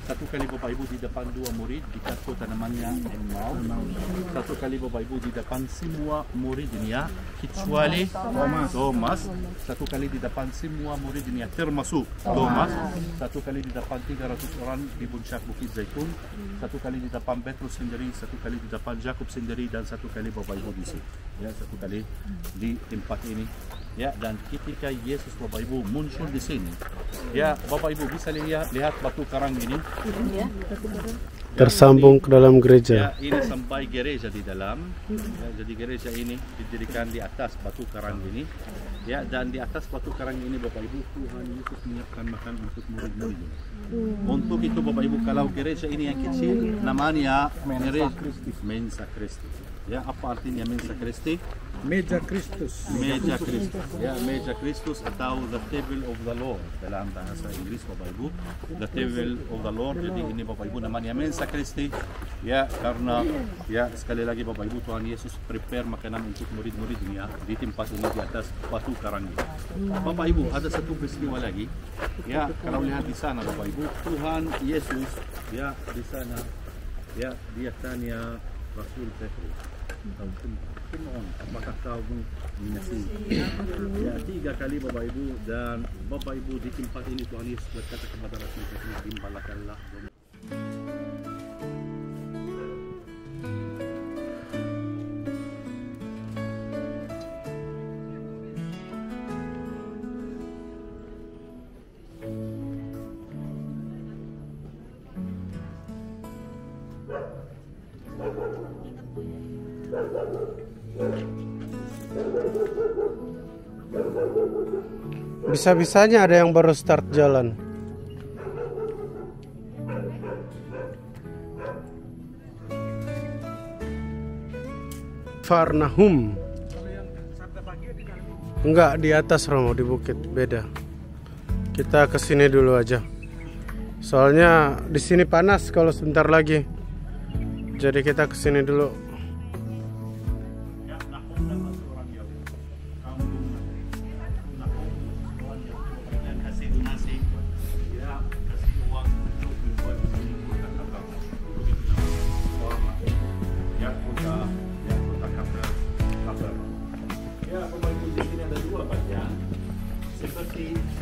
1 kali Bapak Ibu di depan 2 murid di kota namanya Emmaus. 1 kali Bapak Ibu di depan semua muridnya kecuali Thomas. 1 kali di depan semua muridnya termasuk Thomas. 1 kali di depan 300 orang di puncak Bukit Zaitun. 1 kali di depan Petrus sendiri, 1 kali di depan Yakub sendiri, dan 1 kali Bapak Ibu di sini. Ya, 1 kali di tempat ini. Ya, dan ketika Yesus Bapak Ibu muncul di sini, ya Bapak Ibu bisa lihat batu karang ini tersambung ke dalam gereja. Ya, ini sampai gereja di dalam. Ya, jadi gereja ini didirikan di atas batu karang ini. Ya, dan di atas batu karang ini Bapak Ibu, Tuhan Yesus menyiapkan makan untuk murid-muridnya. Untuk itu Bapak Ibu, kalau gereja ini yang kecil namanya Mensa Christi. Ya, apa artinya Mensa Christi? Meja Kristus. Meja Kristus. Ya, Meja Kristus atau the table of the Lord dalam bahasa Inggris Bapak Ibu. The table of the Lord. Jadi ini Bapak Ibu namanya Mensa Christi. Ya, karena ya sekali lagi Bapak Ibu, Tuhan Yesus prepare makanan untuk murid-muridnya di tempat ini di atas batu karang ini. Bapak Ibu, ada satu peristiwa lagi. Ya, kalau lihat di sana Bapak Ibu, Tuhan Yesus ya di sana ya dia tanya Rasul Petrus, apakah kau mengasihi? Ya, 3 kali Bapak Ibu, dan Bapak Ibu di tempat ini Tuhan Yesus berkata kepada Rasul Petrus, timbalakanlah. Bisa-bisanya ada yang baru start jalan. Farnahum. Enggak, di atas Romo, di bukit, beda. Kita ke sini dulu aja. Soalnya di sini panas kalau sebentar lagi. Jadi kita ke sini dulu.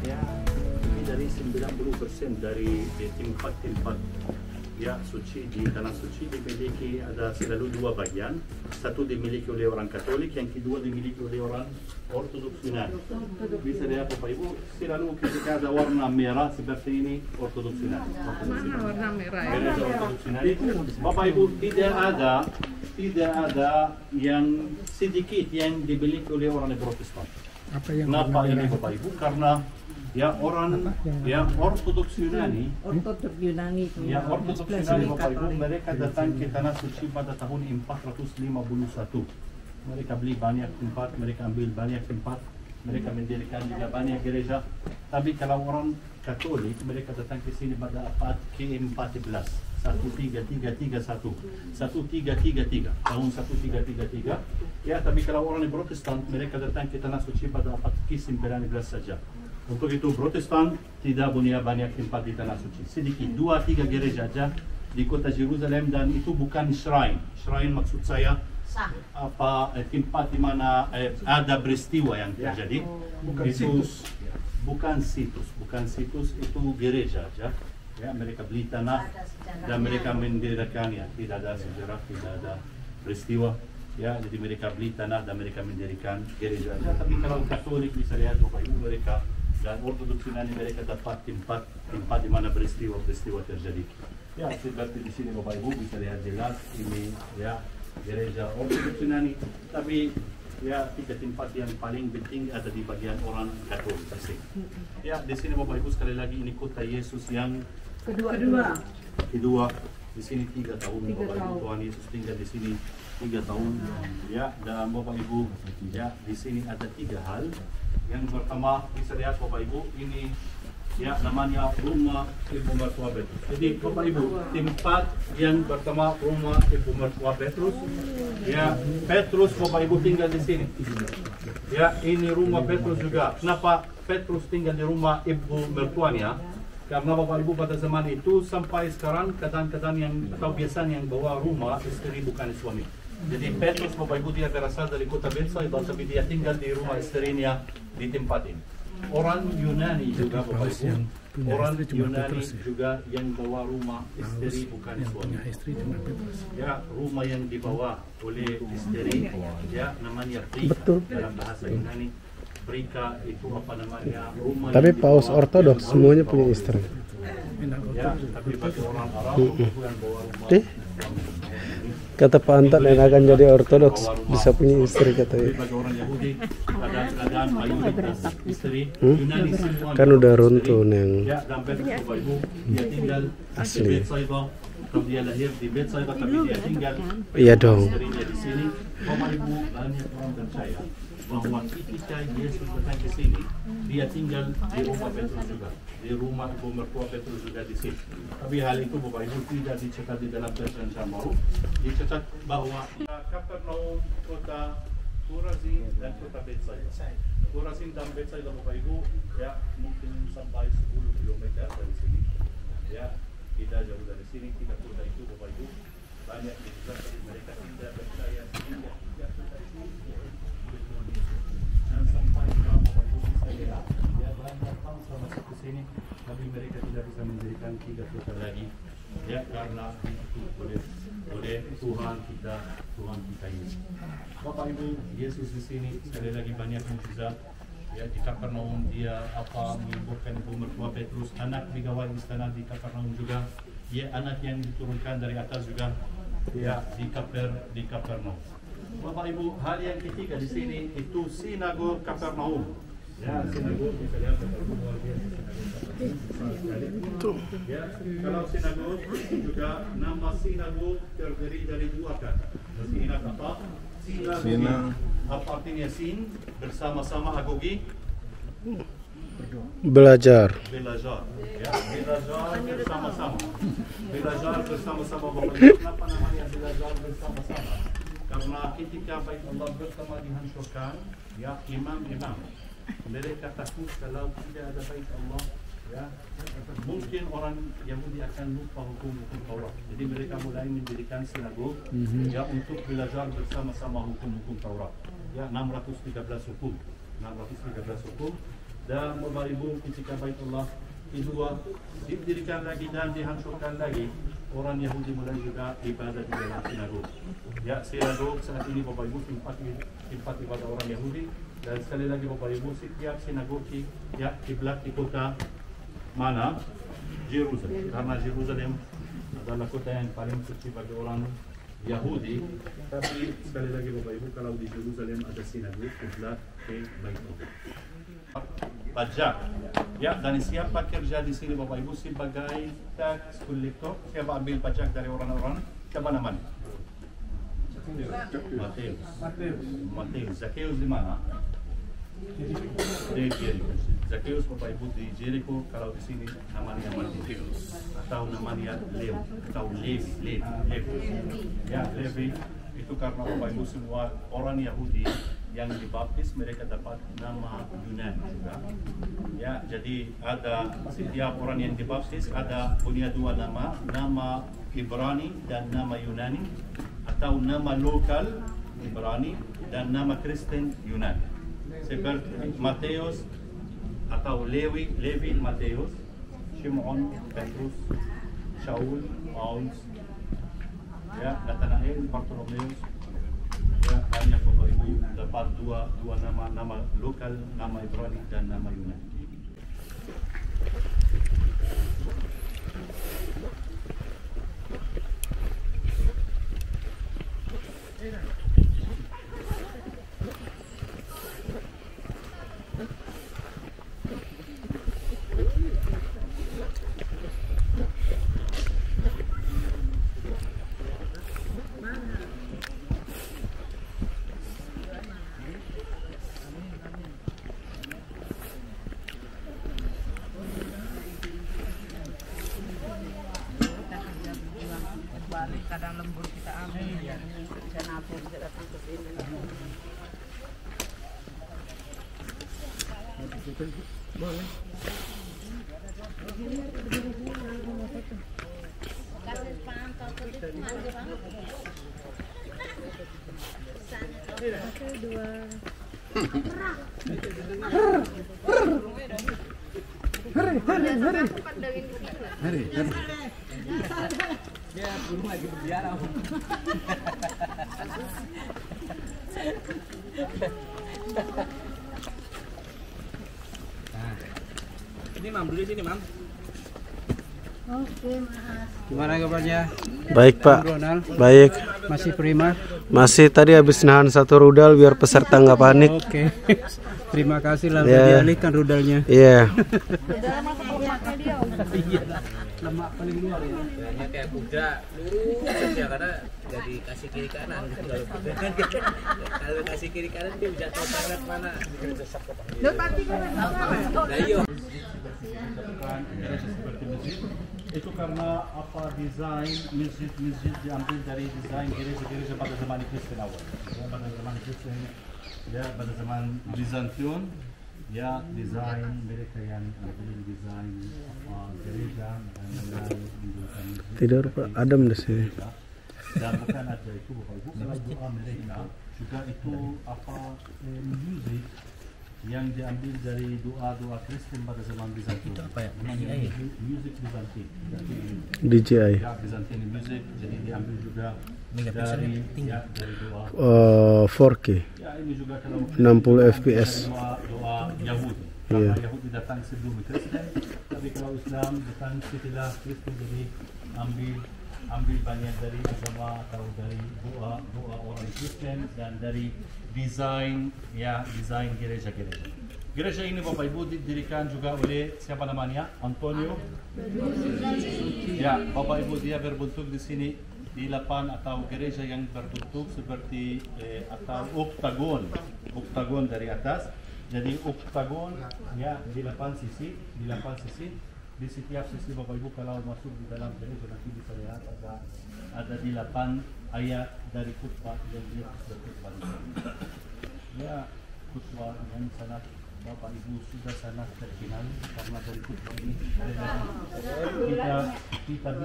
ya lebih dari 90% dari tempat-tempat ya suci di tanah suci dimiliki, ada selalu dua bagian. Satu dimiliki oleh orang Katolik, yang kedua dimiliki oleh orang Ortodoks Yunani. Bisa lihat Bapak Ibu, selalu ketika ada warna merah seperti ini Ortodoks Yunani. Mana warna merah ya? Gereja Ortodoks Yunani. Bapak Ibu, tidak ada yang sedikit yang dimiliki oleh orang Protestan. Kenapa ini Bapak Ibu? Karena ya orang yang Ortodoks Yunani, Ortodoks Yunani itu. ya Ortodoks Yunani Bapak Ibu, mereka datang ke tanah suci pada tahun 451. Mereka beli banyak tempat, mereka ambil banyak tempat, mereka mendirikan juga banyak gereja. Tapi kalau orang Katolik, mereka datang ke sini pada abad ke-14, 1333, tahun 1333. Ya, tapi kalau orang Protestan, mereka datang ke tanah suci pada abad ke-19 saja. Untuk itu Protestan tidak punya banyak tempat di tanah suci, sedikit 2-3 gereja saja di kota Yerusalem, dan itu bukan shrine. Shrine maksud saya tempat di mana ada peristiwa yang terjadi. Bukan situs, itu gereja saja. Ya, mereka beli tanah dan mereka mendirikannya. Tidak ada sejarah, tidak ada peristiwa. Ya, jadi mereka beli tanah dan mereka mendirikan gereja. Ya, tapi kalau Katolik bisa lihat Bapak Ibu, mereka dan Ortodoks Yunani, mereka dapat tempat di mana peristiwa terjadi. Ya, seperti di sini Bapak Ibu bisa lihat jelas ini ya gereja Ortodoks Yunani. Tapi ya 3 tempat yang paling penting ada di bagian orang Katolik. Ya, di sini Bapak Ibu sekali lagi ini kota Yesus yang kedua. Di sini 3 tahun Bapak Ibu, Tuhan Yesus tinggal di sini 3 tahun. Ya, dan Bapak Ibu ya di sini ada 3 hal. Yang pertama bisa lihat Bapak Ibu, ini ya namanya rumah Ibu Mertua Petrus. Jadi Bapak Ibu, tempat yang pertama rumah Ibu Mertua Petrus. Ya, Petrus Bapak Ibu tinggal di sini. Ya, ini rumah Petrus juga. Kenapa Petrus tinggal di rumah Ibu Mertuanya? Karena Bapak Ibu pada zaman itu sampai sekarang kadang-kadang yang atau biasanya yang bawa rumah istri bukan suami. Jadi Petrus Bapak Ibu dia berasal dari kota Betsaida, tapi dia tinggal di rumah istrinya di tempat ini. Orang Yunani juga Bapak Ibu, orang Yunani juga yang bawa rumah istri bukan suami. Ya, rumah yang dibawa oleh istri ya namanya brika dalam bahasa Yunani. Brika itu apa namanya? Rumah. Tapi paus Ortodoks semuanya punya istri. Ya, tapi bagi orang Arab yang bawa rumah. Kata Pak Anton yang akan jadi Ortodoks bisa punya istri katanya. Bagi orang Yahudi keadaan mayoritas istri Yunani semua. Kan udah runtun yang ya, dan Petrus Bapak Ibu dia tinggal asli. Di Betsaida. Kalau dia lahir di Betsaida tapi dia tinggal Iya dong. istrinya di sini. Bapak Ibu banyak orang percaya bahwa ketika Yesus datang ke sini, dia tinggal di rumah Petrus juga, di rumah Ibu Mertua Petrus juga di sini. Tapi hal itu Bapak Ibu tidak dicatat di dalam perjanjian baru. Dicatat bahwa Kapernaum, kota Korazin dan kota Betsaida. Korazin dan Betsaida Bapak Ibu ya mungkin sampai 10 km dari sini. Ya, tidak jauh dari sini. 3 kota itu Bapak Ibu banyak dicatat mereka tidak percaya sehingga 3 kota itu dan sampai Bapak Ibu bisa lihat ya banyak bangsa masuk ke sini, tapi mereka tidak bisa mendirikan 3 kota lagi ya karena itu oleh Tuhan kita Yesus. Bapak Ibu, Yesus di sini sekali lagi banyak mukjizat ya di Kapernaum. Dia menyembuhkan Ibu Mertua Petrus, anak pegawai istana di Kapernaum juga. Dia anak yang diturunkan dari atas juga ya di Kapernaum. Bapak Ibu, hal yang ketiga di sini itu sinagog Kapernaum. Ya, sinagog bisa lihat Bapak Ibu luar biasa. Ya, kalau sinagog juga nama sinagog terdiri dari 2 kata. Masih ingat apa? Sinagog. Apa artinya sin? Bersama-sama, agogi? Belajar. Ya, belajar bersama-sama. Belajar bersama-sama Bapak Ibu. Kenapa namanya belajar bersama-sama? Karena ketika Bait Allah pertama dihancurkan, ya imam-imam mereka takut kalau tidak ada Bait Allah, ya mungkin orang Yahudi akan lupa hukum-hukum Taurat. Jadi mereka mulai mendirikan sinagog ya untuk belajar bersama-sama hukum-hukum Taurat. Ya 613 hukum. dan Bapak Ibu ketika Baitullah kedua didirikan lagi dan dihancurkan lagi, orang Yahudi mulai juga ibadah di dalam sinagog. Ya, sinagog saat ini Bapak Ibu tempat ibadah orang Yahudi, dan sekali lagi Bapak Ibu setiap sinagog ya kiblat di kota mana? Jerusalem. Karena Jerusalem adalah kota yang paling suci bagi orang Yahudi. Tapi sekali lagi Bapak Ibu, kalau di Jerusalem ada sinagog kiblat ke Baitullah. Pajak, ya, dan siapa kerja di sini Bapak Ibu sebagai tax collector? Siapa ambil pajak dari orang-orang? Siapa namanya? Mateus. Zakheus di mana? Di Jericho. Zakheus Bapak Ibu di Jericho. Kalau di sini namanya Mateus atau namanya Levi atau Levi. Ya, Levi itu karena Bapak Ibu semua orang Yahudi yang dibaptis mereka dapat nama Yunani juga. Ya, jadi ada setiap orang yang dibaptis ada punya dua nama, nama Ibrani dan nama Yunani, atau nama lokal Ibrani dan nama Kristen Yunani. Seperti Mateus atau Levi Mateus, Shimon, Petrus, Shaul, Paulus, ya, Nathanael, Bartolomeus. Ya, banyak Bapak Ibu dapat dua nama lokal, nama Ibrani dan nama Yunani. Kadang lembur kita ambil, bisa nabung, bisa datang ke sini. Boleh. Kasih pantau ke Ya, burung lagi berbiara. Nah, ini Mam, dulu sini Mam. Oke, Mas. Gimana kabarnya? Baik Pak, baik. Masih prima? Masih tadi habis nahan satu rudal biar peserta nggak panik. Oke. Terima kasih lah Yeah. dialihkan rudalnya. Iya. Lemak paling luar ya. Hanya kayak kuda lurus saja karena nggak dikasih kiri kanan. Kalau kuda kan kalau kasih kiri kanan dia bisa tahu sangat mana. Nah, iya. Seperti masjid itu karena apa, desain masjid diambil dari desain gereja pada zaman Kristen awal. Ya, pada zaman Kristen, ya pada zaman Bizantium, ya desain mereka yang desain gereja dan mendirikan masjid. Tidur Pak, adem di sini. Dan bukan aja itu Bapak Ibu, kalau doa mereka juga itu apa, music yang diambil dari doa Kristen pada zaman Bizantium. Itu apa ya? Music Bizantium. DJI. Ya, Byzantine music, jadi diambil juga dari doa. 4K. Ya, ini juga kalau 60 fps. doa Yahudi. Iya. Karena Yahudi datang sebelum Kristen, tapi kalau Islam datang setelah Kristen, jadi ambil banyak dari agama atau dari doa orang Kristen dan dari desain gereja-gereja. Gereja ini Bapak Ibu didirikan juga oleh siapa namanya? Antonio. Ya, Bapak Ibu, dia berbentuk di sini di 8 atau gereja yang berbentuk seperti atau oktagon dari atas. Jadi oktagon ya di 8 sisi, di setiap sisi Bapak Ibu kalau masuk di dalam gereja nanti bisa lihat ada 8 ayat dari khutbah yang dia berkhutbah. Ya, khutbah yang sangat Bapak Ibu sudah sangat terkenal karena dari khutbah ini kita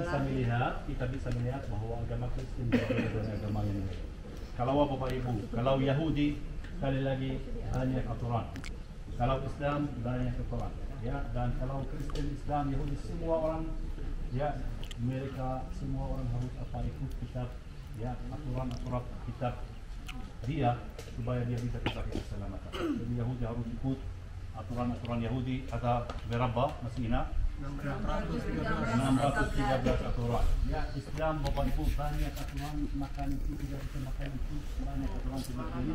bisa melihat bahwa agama Kristen berbeda dari agama yang lain. Kalau Bapak Ibu, kalau Yahudi sekali lagi hanya aturan. Kalau Islam berani ke Quran, ya, dan kalau Kristen, Islam, Yahudi, semua orang, ya, mereka semua orang harus ikut kitab, ya, aturan kitab dia supaya dia bisa tercapai keselamatan. Jadi Yahudi harus ikut aturan Yahudi, kata berapa masih ingat? 613 aturan. Ya, Islam Bapak Ibu banyak aturan, makan itu tidak bisa makan itu, banyak aturan seperti ini.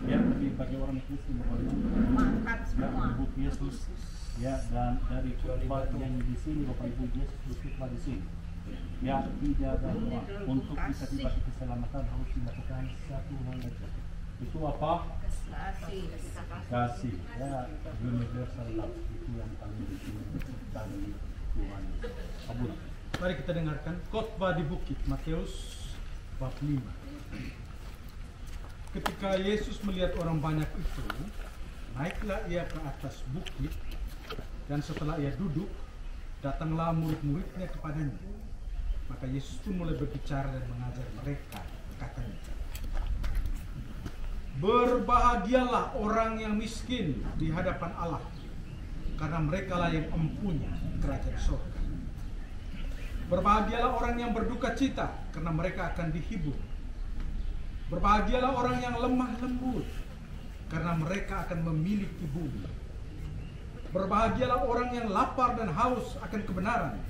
Ya, tapi bagi orang Kristen Bapak Ibu makan semua. Ya, Ibu Yesus, ya, dan dari khotbah yang di sini Bapak Ibu Yesus berkhotbah di sini. Ya, tidak ada doa untuk bisa dipakai keselamatan harus dilakukan satu hal saja. Itu apa? Kasih. Ya, universal love itu yang paling penting bagi Tuhan. Amin. Mari kita dengarkan khotbah di bukit Matius bab 5. Ketika Yesus melihat orang banyak itu, naiklah ia ke atas bukit, dan setelah ia duduk, datanglah murid-muridnya kepadanya. Maka Yesus pun mulai berbicara dan mengajar mereka, katanya, berbahagialah orang yang miskin di hadapan Allah, karena merekalah yang empunya kerajaan surga. Berbahagialah orang yang berduka cita, karena mereka akan dihibur. Berbahagialah orang yang lemah lembut, karena mereka akan memiliki bumi. Berbahagialah orang yang lapar dan haus akan kebenaran,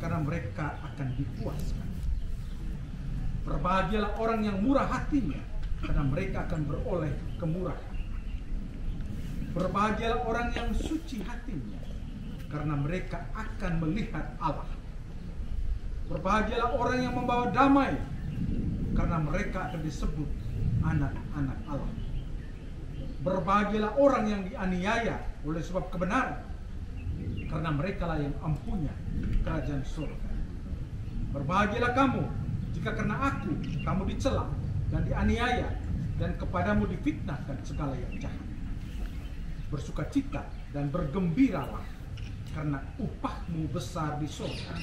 karena mereka akan dipuaskan. Berbahagialah orang yang murah hatinya, karena mereka akan beroleh kemurahan. Berbahagialah orang yang suci hatinya, karena mereka akan melihat Allah. Berbahagialah orang yang membawa damai, karena mereka akan disebut anak-anak Allah. Berbahagialah orang yang dianiaya oleh sebab kebenaran, karena merekalah yang empunya kerajaan surga. Berbahagialah kamu jika karena aku kamu dicela dan dianiaya dan kepadamu difitnahkan segala yang jahat. Bersukacita dan bergembiralah, karena upahmu besar di surga.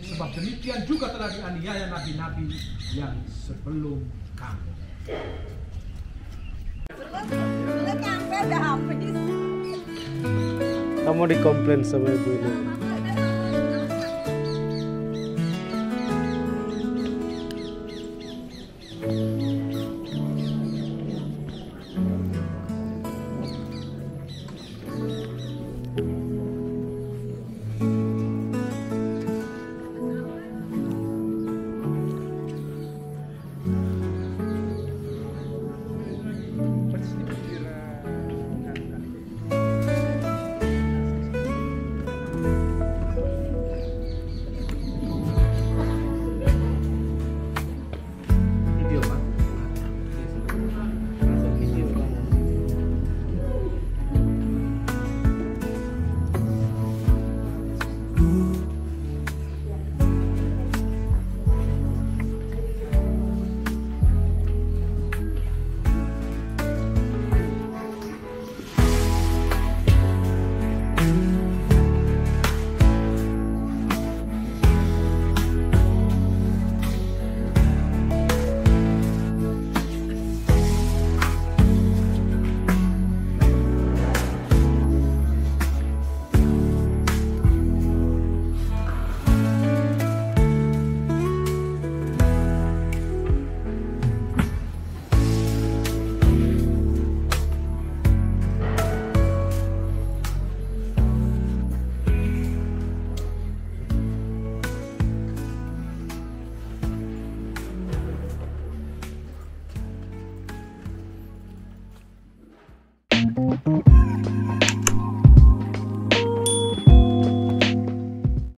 Sebab demikian juga telah dianiaya nabi-nabi yang sebelum kamu. Kamu dikomplain sama ibu ini.